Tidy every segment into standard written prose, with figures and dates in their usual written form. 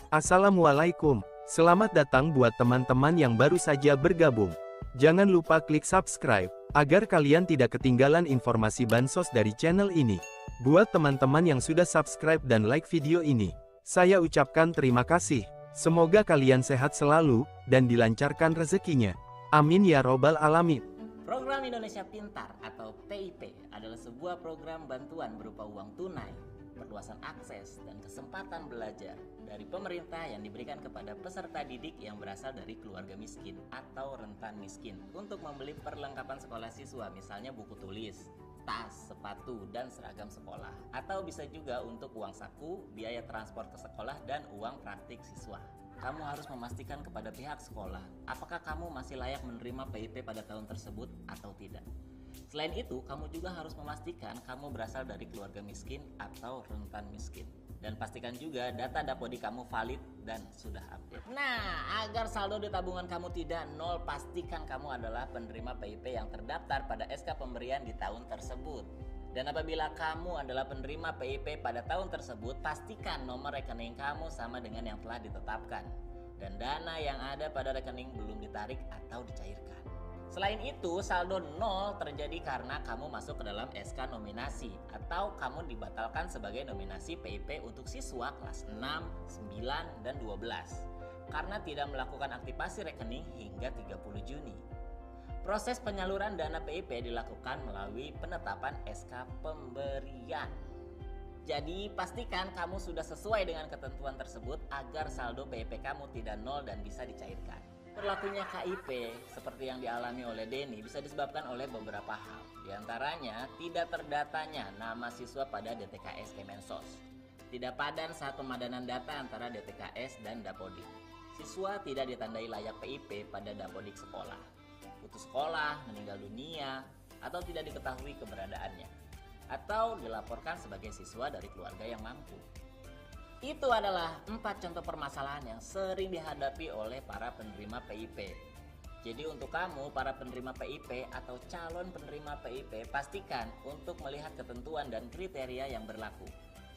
Assalamualaikum, selamat datang buat teman-teman yang baru saja bergabung. Jangan lupa klik subscribe, agar kalian tidak ketinggalan informasi bansos dari channel ini. Buat teman-teman yang sudah subscribe dan like video ini, saya ucapkan terima kasih. Semoga kalian sehat selalu, dan dilancarkan rezekinya. Amin ya robbal alamin. Program Indonesia Pintar atau PIP adalah sebuah program bantuan berupa uang tunai, perluasan akses, dan kesempatan belajar dari pemerintah yang diberikan kepada peserta didik yang berasal dari keluarga miskin atau rentan miskin untuk membeli perlengkapan sekolah siswa, misalnya buku tulis, tas, sepatu, dan seragam sekolah. Atau bisa juga untuk uang saku, biaya transport ke sekolah, dan uang praktik siswa. Kamu harus memastikan kepada pihak sekolah apakah kamu masih layak menerima PIP pada tahun tersebut atau tidak. Selain itu, kamu juga harus memastikan kamu berasal dari keluarga miskin atau rentan miskin. Dan pastikan juga data Dapodik kamu valid dan sudah update. Nah, agar saldo di tabungan kamu tidak nol, pastikan kamu adalah penerima PIP yang terdaftar pada SK pemberian di tahun tersebut. Dan apabila kamu adalah penerima PIP pada tahun tersebut, pastikan nomor rekening kamu sama dengan yang telah ditetapkan. Dan dana yang ada pada rekening belum ditarik atau dicairkan. Selain itu, saldo nol terjadi karena kamu masuk ke dalam SK nominasi atau kamu dibatalkan sebagai nominasi PIP untuk siswa kelas 6, 9, dan 12 karena tidak melakukan aktivasi rekening hingga 30 Juni. Proses penyaluran dana PIP dilakukan melalui penetapan SK pemberian. Jadi pastikan kamu sudah sesuai dengan ketentuan tersebut agar saldo PIP kamu tidak nol dan bisa dicairkan. Berlakunya KIP seperti yang dialami oleh Denny bisa disebabkan oleh beberapa hal. Di antaranya tidak terdatanya nama siswa pada DTKS Kemensos, tidak padan saat pemadanan data antara DTKS dan Dapodik, siswa tidak ditandai layak PIP pada Dapodik sekolah, putus sekolah, meninggal dunia, atau tidak diketahui keberadaannya, atau dilaporkan sebagai siswa dari keluarga yang mampu. Itu adalah 4 contoh permasalahan yang sering dihadapi oleh para penerima PIP. Jadi untuk kamu, para penerima PIP atau calon penerima PIP, pastikan untuk melihat ketentuan dan kriteria yang berlaku,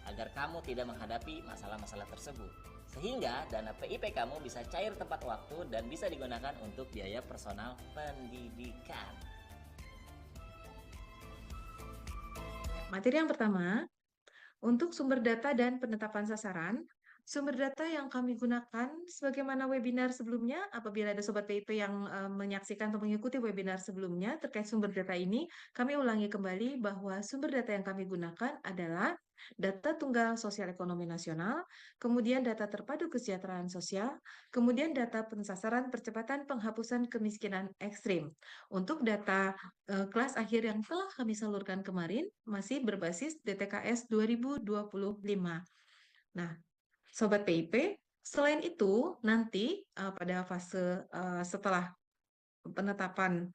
agar kamu tidak menghadapi masalah-masalah tersebut. Sehingga dana PIP kamu bisa cair tepat waktu dan bisa digunakan untuk biaya personal pendidikan. Materi yang pertama, untuk sumber data dan penetapan sasaran, sumber data yang kami gunakan sebagaimana webinar sebelumnya, apabila ada Sobat PIP yang menyaksikan atau mengikuti webinar sebelumnya terkait sumber data ini, kami ulangi kembali bahwa sumber data yang kami gunakan adalah data tunggal sosial ekonomi nasional, kemudian data terpadu kesejahteraan sosial, kemudian data pensasaran percepatan penghapusan kemiskinan ekstrim. Untuk data kelas akhir yang telah kami salurkan kemarin masih berbasis DTKS 2025. Nah, Sobat PIP, selain itu nanti pada fase setelah penetapan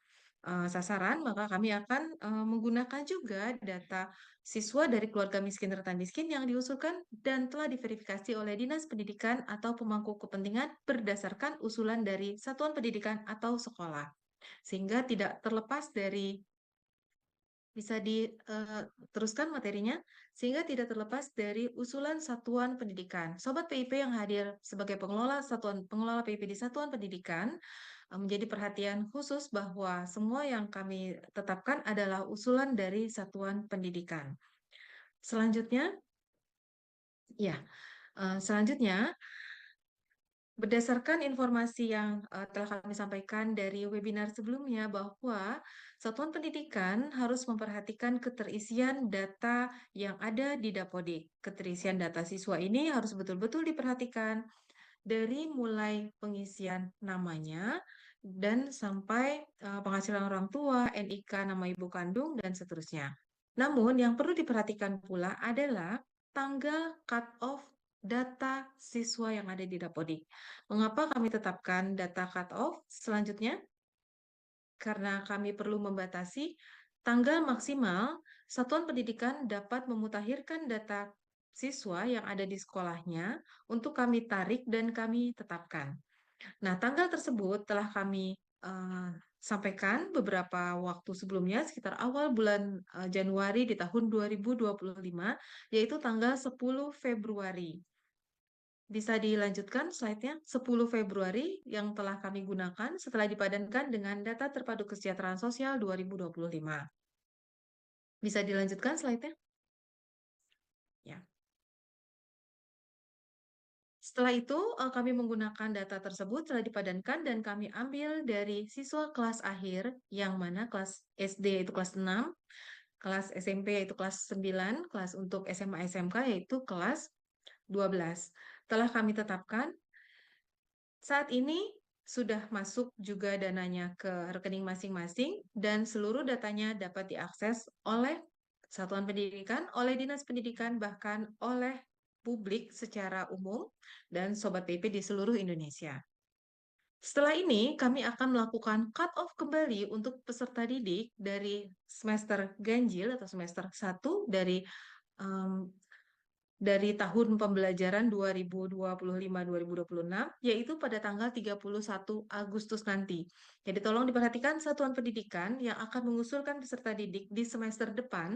sasaran, maka kami akan menggunakan juga data siswa dari keluarga miskin rentan miskin yang diusulkan dan telah diverifikasi oleh Dinas Pendidikan atau pemangku kepentingan berdasarkan usulan dari satuan pendidikan atau sekolah. Sehingga tidak terlepas dari, bisa diteruskan materinya, sehingga tidak terlepas dari usulan satuan pendidikan. Sobat PIP yang hadir sebagai pengelola PIP di satuan pendidikan, menjadi perhatian khusus bahwa semua yang kami tetapkan adalah usulan dari satuan pendidikan. Selanjutnya, berdasarkan informasi yang telah kami sampaikan dari webinar sebelumnya, bahwa satuan pendidikan harus memperhatikan keterisian data yang ada di Dapodik. Keterisian data siswa ini harus betul-betul diperhatikan dari mulai pengisian namanya dan sampai penghasilan orang tua, NIK, nama ibu kandung, dan seterusnya. Namun yang perlu diperhatikan pula adalah tanggal cut-off data siswa yang ada di Dapodik. Mengapa kami tetapkan data cut-off selanjutnya? Karena kami perlu membatasi tanggal maksimal satuan pendidikan dapat memutakhirkan data siswa yang ada di sekolahnya untuk kami tarik dan kami tetapkan. Nah, tanggal tersebut telah kami sampaikan beberapa waktu sebelumnya, sekitar awal bulan Januari di tahun 2025, yaitu tanggal 10 Februari. Bisa dilanjutkan slide-nya. 10 Februari yang telah kami gunakan setelah dipadankan dengan data terpadu kesejahteraan sosial 2025. Bisa dilanjutkan slide-nya? Ya. Setelah itu, kami menggunakan data tersebut telah dipadankan dan kami ambil dari siswa kelas akhir, yang mana kelas SD yaitu kelas 6, kelas SMP yaitu kelas 9, kelas untuk SMA SMK yaitu kelas 12. Telah kami tetapkan, saat ini sudah masuk juga dananya ke rekening masing-masing dan seluruh datanya dapat diakses oleh satuan pendidikan, oleh dinas pendidikan, bahkan oleh publik secara umum dan Sobat PP di seluruh Indonesia. Setelah ini, kami akan melakukan cut-off kembali untuk peserta didik dari semester ganjil atau semester 1 dari tahun pembelajaran 2025-2026, yaitu pada tanggal 31 Agustus nanti. Jadi tolong diperhatikan satuan pendidikan yang akan mengusulkan peserta didik di semester depan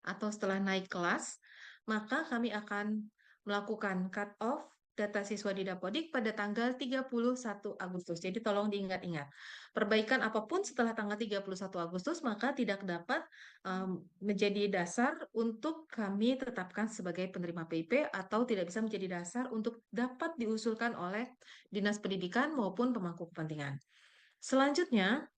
atau setelah naik kelas, maka kami akan melakukan cut-off data siswa di Dapodik pada tanggal 31 Agustus. Jadi tolong diingat-ingat. Perbaikan apapun setelah tanggal 31 Agustus maka tidak dapat menjadi dasar untuk kami tetapkan sebagai penerima PIP atau tidak bisa menjadi dasar untuk dapat diusulkan oleh Dinas Pendidikan maupun pemangku kepentingan. Selanjutnya,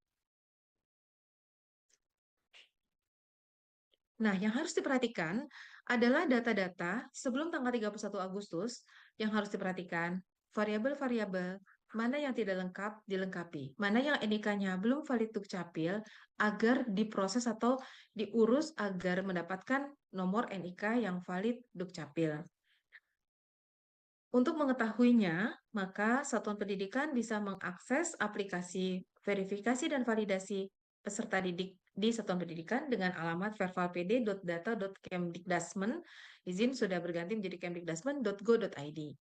nah, yang harus diperhatikan adalah data-data sebelum tanggal 31 Agustus yang harus diperhatikan. Variabel-variabel mana yang tidak lengkap dilengkapi, mana yang NIK-nya belum valid Dukcapil agar diproses atau diurus agar mendapatkan nomor NIK yang valid Dukcapil. Untuk mengetahuinya, maka Satuan Pendidikan bisa mengakses aplikasi verifikasi dan validasi peserta didik di Satuan Pendidikan dengan alamat vervalpd.data.kemdikdasmen. Izin sudah berganti menjadi kemdikdasmen.go.id.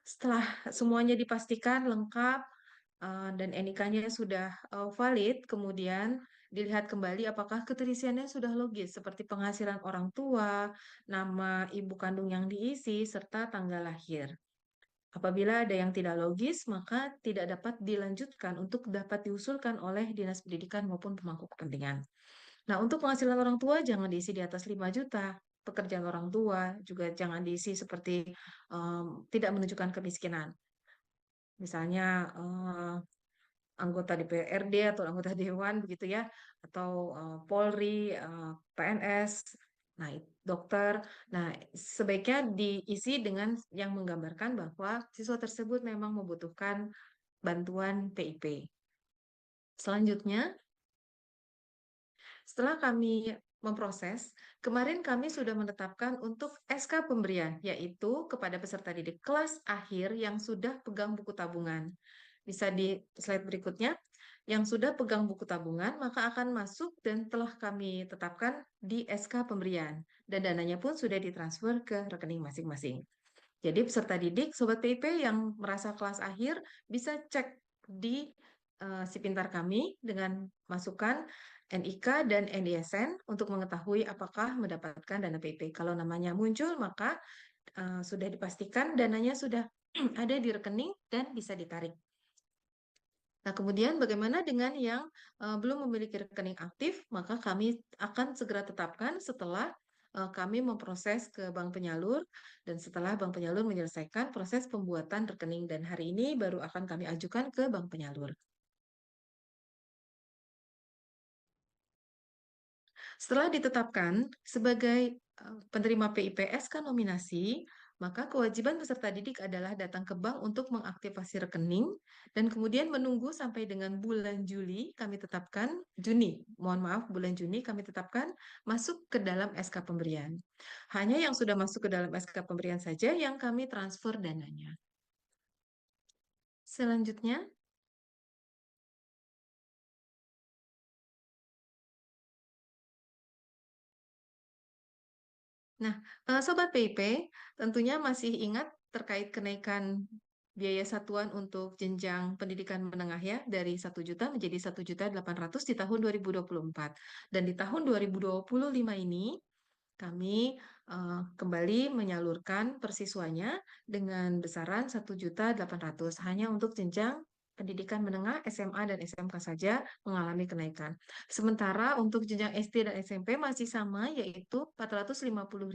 Setelah semuanya dipastikan lengkap dan NIK-nya sudah valid, kemudian dilihat kembali apakah keterisiannya sudah logis, seperti penghasilan orang tua, nama ibu kandung yang diisi, serta tanggal lahir. Apabila ada yang tidak logis, maka tidak dapat dilanjutkan untuk dapat diusulkan oleh Dinas Pendidikan maupun pemangku kepentingan. Nah, untuk penghasilan orang tua jangan diisi di atas 5 juta. Pekerjaan orang tua juga jangan diisi seperti tidak menunjukkan kemiskinan. Misalnya anggota DPRD atau anggota dewan begitu ya, atau Polri, PNS, nah dokter. Nah, sebaiknya diisi dengan yang menggambarkan bahwa siswa tersebut memang membutuhkan bantuan PIP. Selanjutnya, setelah kami memproses, kemarin kami sudah menetapkan untuk SK pemberian, yaitu kepada peserta didik kelas akhir yang sudah pegang buku tabungan. Bisa di slide berikutnya, yang sudah pegang buku tabungan, maka akan masuk dan telah kami tetapkan di SK pemberian. Dan dananya pun sudah ditransfer ke rekening masing-masing. Jadi peserta didik, Sobat PIP yang merasa kelas akhir, bisa cek di si pintar kami dengan masukkan NIK dan NISN untuk mengetahui apakah mendapatkan dana PIP. Kalau namanya muncul, maka sudah dipastikan dananya sudah ada di rekening dan bisa ditarik. Nah, kemudian bagaimana dengan yang belum memiliki rekening aktif? Maka kami akan segera tetapkan setelah kami memproses ke bank penyalur dan setelah bank penyalur menyelesaikan proses pembuatan rekening dan hari ini baru akan kami ajukan ke bank penyalur. Setelah ditetapkan sebagai penerima PIPSK nominasi, maka kewajiban peserta didik adalah datang ke bank untuk mengaktifasi rekening dan kemudian menunggu sampai dengan bulan Juli kami tetapkan, bulan Juni kami tetapkan masuk ke dalam SK pemberian. Hanya yang sudah masuk ke dalam SK pemberian saja yang kami transfer dananya. Selanjutnya, nah, Sobat PIP tentunya masih ingat terkait kenaikan biaya satuan untuk jenjang pendidikan menengah ya dari 1 juta menjadi 1.800.000 di tahun 2024. Dan di tahun 2025 ini kami kembali menyalurkan per siswanya dengan besaran 1.800.000 hanya untuk jenjang pendidikan menengah SMA dan SMK saja mengalami kenaikan. Sementara untuk jenjang SD dan SMP masih sama, yaitu 450.000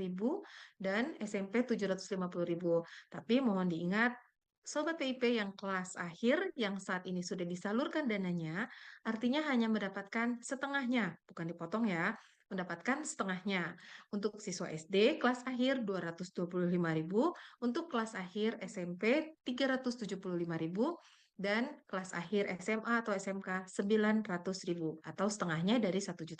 dan SMP 750.000. Tapi mohon diingat, Sobat PIP yang kelas akhir yang saat ini sudah disalurkan dananya, artinya hanya mendapatkan setengahnya, bukan dipotong ya, mendapatkan setengahnya. Untuk siswa SD, kelas akhir 225.000, untuk kelas akhir SMP 375.000, dan kelas akhir SMA atau SMK 900.000 atau setengahnya dari 1.800.000.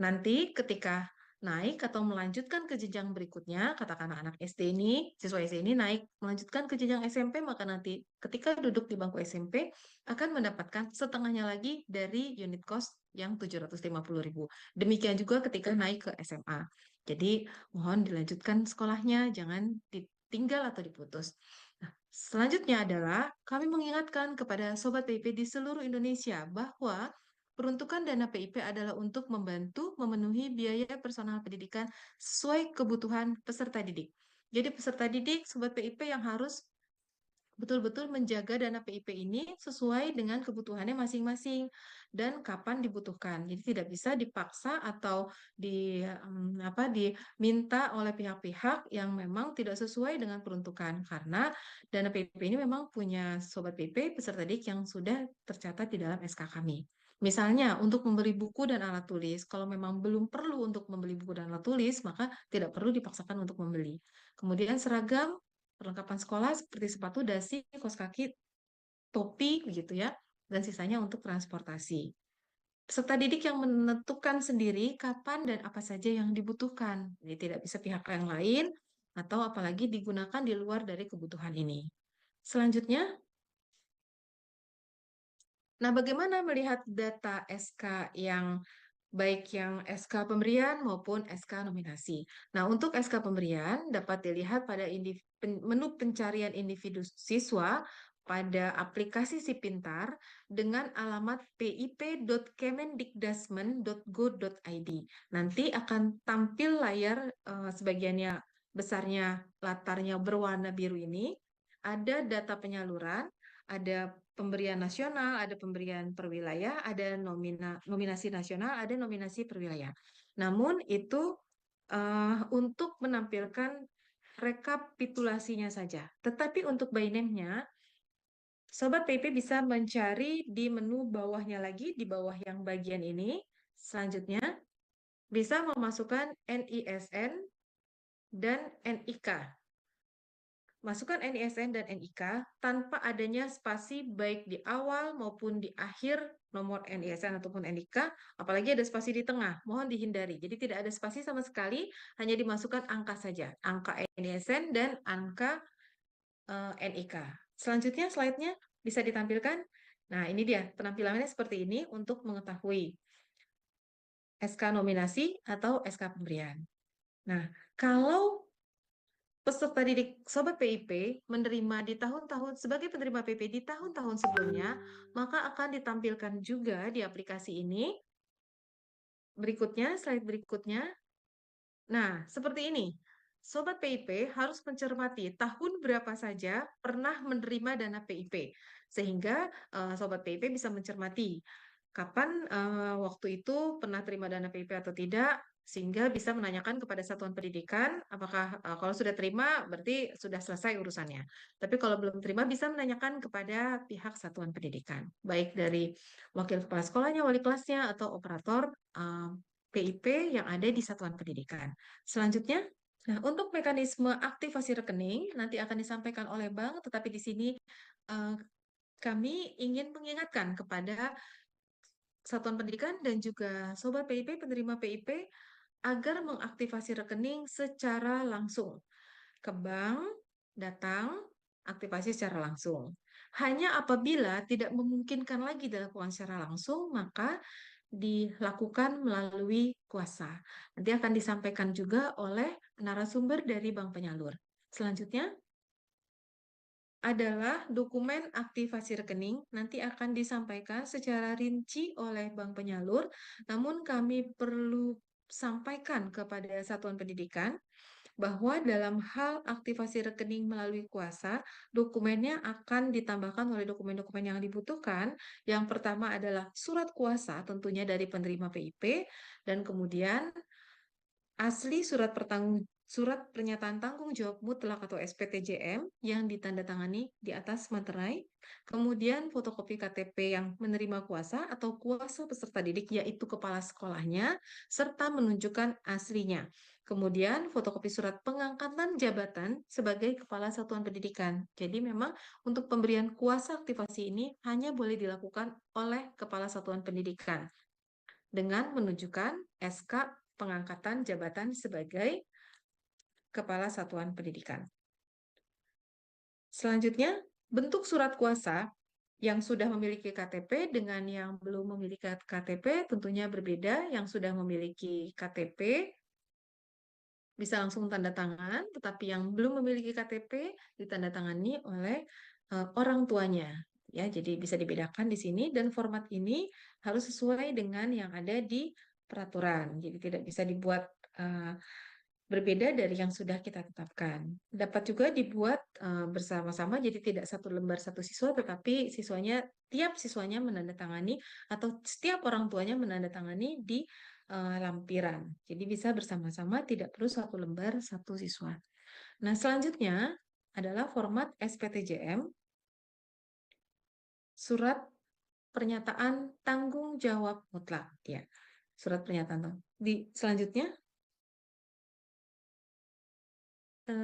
Nanti ketika naik atau melanjutkan ke jenjang berikutnya, katakanlah anak SD ini, siswa SD ini naik melanjutkan ke jenjang SMP, maka nanti ketika duduk di bangku SMP akan mendapatkan setengahnya lagi dari unit cost yang 750.000. Demikian juga ketika naik ke SMA. Jadi mohon dilanjutkan sekolahnya, jangan ditinggal atau diputus. Nah, selanjutnya adalah kami mengingatkan kepada Sobat PIP di seluruh Indonesia bahwa peruntukan dana PIP adalah untuk membantu memenuhi biaya personal pendidikan sesuai kebutuhan peserta didik. Jadi peserta didik, Sobat PIP yang harus betul-betul menjaga dana PIP ini sesuai dengan kebutuhannya masing-masing dan kapan dibutuhkan. Jadi tidak bisa dipaksa atau diminta oleh pihak-pihak yang memang tidak sesuai dengan peruntukan karena dana PIP ini memang punya Sobat PIP peserta didik yang sudah tercatat di dalam SK kami. Misalnya, untuk membeli buku dan alat tulis, kalau memang belum perlu untuk membeli buku dan alat tulis, maka tidak perlu dipaksakan untuk membeli. Kemudian seragam, perlengkapan sekolah seperti sepatu, dasi, kaos kaki, topi, begitu ya, dan sisanya untuk transportasi. Peserta didik yang menentukan sendiri kapan dan apa saja yang dibutuhkan. Jadi tidak bisa pihak yang lain atau apalagi digunakan di luar dari kebutuhan ini. Selanjutnya, nah, bagaimana melihat data SK yang baik yang SK pemberian maupun SK nominasi? Nah, untuk SK pemberian dapat dilihat pada menu pencarian individu siswa pada aplikasi Si Pintar dengan alamat pip.kemendikdasmen.go.id. Nanti akan tampil layar sebagiannya besarnya latarnya berwarna biru ini. Ada data penyaluran, ada pemberian nasional, ada pemberian per wilayah, ada nominasi nasional, ada nominasi per wilayah. Namun itu untuk menampilkan rekapitulasinya saja. Tetapi untuk by name-nya, Sobat PP bisa mencari di menu bawahnya lagi, di bawah yang bagian ini. Selanjutnya, bisa memasukkan NISN dan NIK. Masukkan NISN dan NIK tanpa adanya spasi baik di awal maupun di akhir nomor NISN ataupun NIK, apalagi ada spasi di tengah, mohon dihindari. Jadi tidak ada spasi sama sekali, hanya dimasukkan angka saja, angka NISN dan angka NIK. Selanjutnya slide-nya bisa ditampilkan. Nah, ini dia penampilannya seperti ini untuk mengetahui SK nominasi atau SK pemberian. Nah, kalau peserta didik Sobat PIP menerima di tahun-tahun sebagai penerima PP di tahun-tahun sebelumnya, maka akan ditampilkan juga di aplikasi ini. Berikutnya, slide berikutnya. Nah, seperti ini. Sobat PIP harus mencermati tahun berapa saja pernah menerima dana PIP, sehingga Sobat PIP bisa mencermati kapan waktu itu pernah terima dana PIP atau tidak, sehingga bisa menanyakan kepada satuan pendidikan apakah kalau sudah terima berarti sudah selesai urusannya. Tapi kalau belum terima bisa menanyakan kepada pihak satuan pendidikan, baik dari wakil kepala sekolahnya, wali kelasnya, atau operator PIP yang ada di satuan pendidikan. Selanjutnya, nah, untuk mekanisme aktivasi rekening nanti akan disampaikan oleh bank, tetapi di sini kami ingin mengingatkan kepada satuan pendidikan dan juga Sobat PIP, penerima PIP, agar mengaktifasi rekening secara langsung. Ke bank, datang, aktifasi secara langsung. Hanya apabila tidak memungkinkan lagi dilakukan secara langsung, maka dilakukan melalui kuasa. Nanti akan disampaikan juga oleh narasumber dari bank penyalur. Selanjutnya adalah dokumen aktivasi rekening, nanti akan disampaikan secara rinci oleh bank penyalur, namun kami perlu sampaikan kepada satuan pendidikan bahwa dalam hal aktivasi rekening melalui kuasa, dokumennya akan ditambahkan oleh dokumen-dokumen yang dibutuhkan. Yang pertama adalah surat kuasa tentunya dari penerima PIP, dan kemudian asli surat pernyataan tanggung jawab mutlak atau SPTJM yang ditandatangani di atas materai, kemudian fotokopi KTP yang menerima kuasa atau kuasa peserta didik yaitu kepala sekolahnya serta menunjukkan aslinya. Kemudian fotokopi surat pengangkatan jabatan sebagai kepala satuan pendidikan. Jadi memang untuk pemberian kuasa aktivasi ini hanya boleh dilakukan oleh kepala satuan pendidikan dengan menunjukkan SK pengangkatan jabatan sebagai kepala satuan pendidikan. Selanjutnya, bentuk surat kuasa yang sudah memiliki KTP dengan yang belum memiliki KTP tentunya berbeda. Yang sudah memiliki KTP bisa langsung tanda tangan, tetapi yang belum memiliki KTP ditandatangani oleh orang tuanya. Ya, jadi bisa dibedakan di sini, dan format ini harus sesuai dengan yang ada di peraturan. Jadi tidak bisa dibuat berbeda dari yang sudah kita tetapkan. Dapat juga dibuat bersama-sama, jadi tidak satu lembar satu siswa, tetapi tiap siswanya menandatangani atau setiap orang tuanya menandatangani di lampiran. Jadi bisa bersama-sama, tidak perlu satu lembar satu siswa. Nah, selanjutnya adalah format SPTJM, surat pernyataan tanggung jawab mutlak. Ya, surat pernyataan.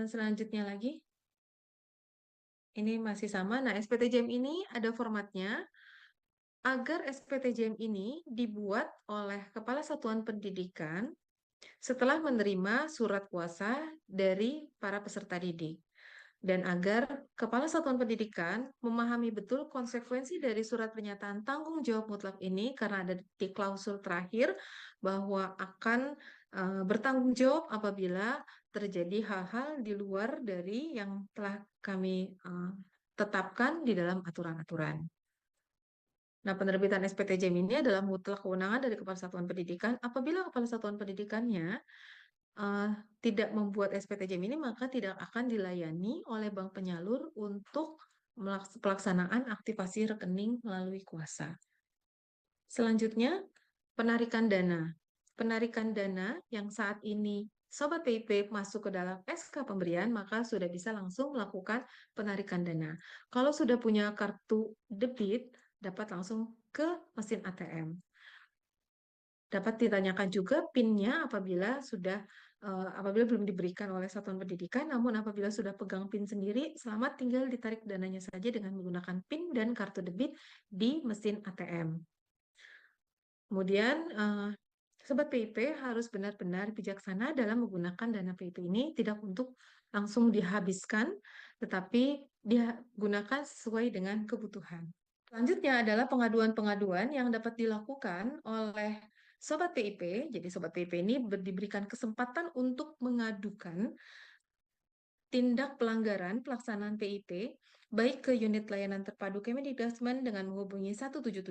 Selanjutnya lagi, ini masih sama. Nah, SPTJM ini ada formatnya. Agar SPTJM ini dibuat oleh Kepala Satuan Pendidikan setelah menerima surat kuasa dari para peserta didik. Dan agar Kepala Satuan Pendidikan memahami betul konsekuensi dari surat pernyataan tanggung jawab mutlak ini, karena ada di klausul terakhir bahwa akan bertanggung jawab apabila terjadi hal-hal di luar dari yang telah kami tetapkan di dalam aturan-aturan. Nah, penerbitan SPTJM ini adalah mutlak kewenangan dari Kepala Satuan Pendidikan. Apabila Kepala Satuan Pendidikannya tidak membuat SPTJM ini, maka tidak akan dilayani oleh bank penyalur untuk pelaksanaan aktivasi rekening melalui kuasa. Selanjutnya, penarikan dana. Penarikan dana yang saat ini Sobat PIP masuk ke dalam SK pemberian, maka sudah bisa langsung melakukan penarikan dana. Kalau sudah punya kartu debit, dapat langsung ke mesin ATM. Dapat ditanyakan juga PIN-nya apabila belum diberikan oleh satuan pendidikan, namun apabila sudah pegang PIN sendiri, selamat, tinggal ditarik dananya saja dengan menggunakan PIN dan kartu debit di mesin ATM. Kemudian, Sobat PIP harus benar-benar bijaksana dalam menggunakan dana PIP ini, tidak untuk langsung dihabiskan, tetapi digunakan sesuai dengan kebutuhan. Selanjutnya adalah pengaduan-pengaduan yang dapat dilakukan oleh Sobat PIP. Jadi Sobat PIP ini diberikan kesempatan untuk mengadukan tindak pelanggaran pelaksanaan PIP, baik ke unit layanan terpadu Kemendikbudrismen dengan menghubungi 177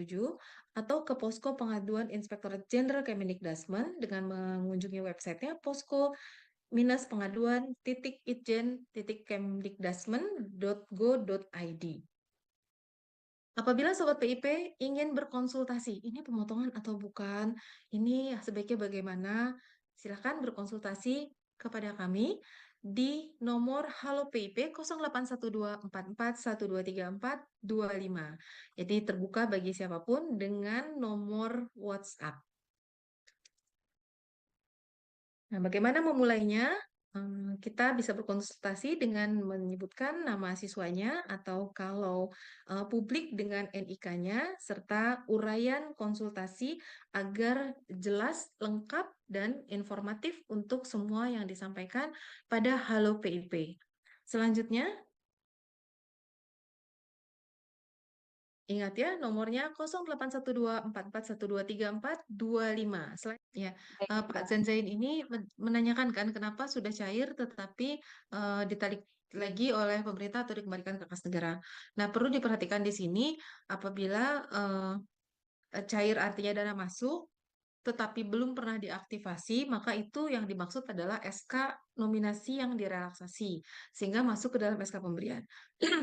atau ke posko pengaduan Inspektorat Jenderal Kemendikbudrismen dengan mengunjungi websitenya posko-pengaduan.itjen.kemdikbudrismen.go.id. Apabila Sobat PIP ingin berkonsultasi, ini pemotongan atau bukan, ini sebaiknya bagaimana, silakan berkonsultasi kepada kami di nomor Halo PIP 081244123425. Jadi terbuka bagi siapapun dengan nomor WhatsApp. Nah, bagaimana memulainya? Kita bisa berkonsultasi dengan menyebutkan nama siswanya, atau kalau publik dengan NIK-nya, serta uraian konsultasi agar jelas, lengkap, dan informatif untuk semua yang disampaikan pada Halo PIP. Selanjutnya, ingat ya, nomornya 081244123425. Selanjutnya, Pak Zanzain ini menanyakan kan kenapa sudah cair tetapi ditarik lagi oleh pemerintah atau dikembalikan ke kas negara. Nah, perlu diperhatikan di sini apabila cair artinya dana masuk, tetapi belum pernah diaktifasi, maka itu yang dimaksud adalah SK nominasi yang direlaksasi, sehingga masuk ke dalam SK pemberian.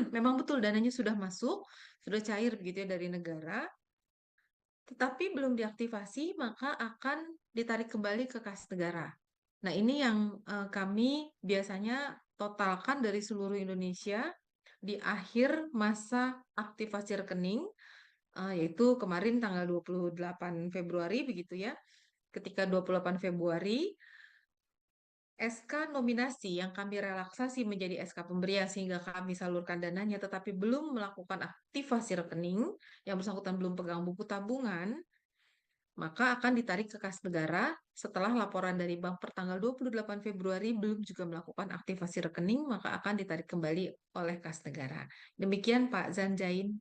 Memang betul dananya sudah masuk, sudah cair begitu ya dari negara, tetapi belum diaktifasi, maka akan ditarik kembali ke kas negara. Nah, ini yang kami biasanya totalkan dari seluruh Indonesia di akhir masa aktivasi rekening, yaitu kemarin tanggal 28 Februari begitu ya. Ketika 28 Februari, SK nominasi yang kami relaksasi menjadi SK pemberian sehingga kami salurkan dananya tetapi belum melakukan aktivasi rekening, yang bersangkutan belum pegang buku tabungan, maka akan ditarik ke kas negara setelah laporan dari bank per tanggal 28 Februari belum juga melakukan aktivasi rekening, maka akan ditarik kembali oleh kas negara. Demikian Pak Zanjain.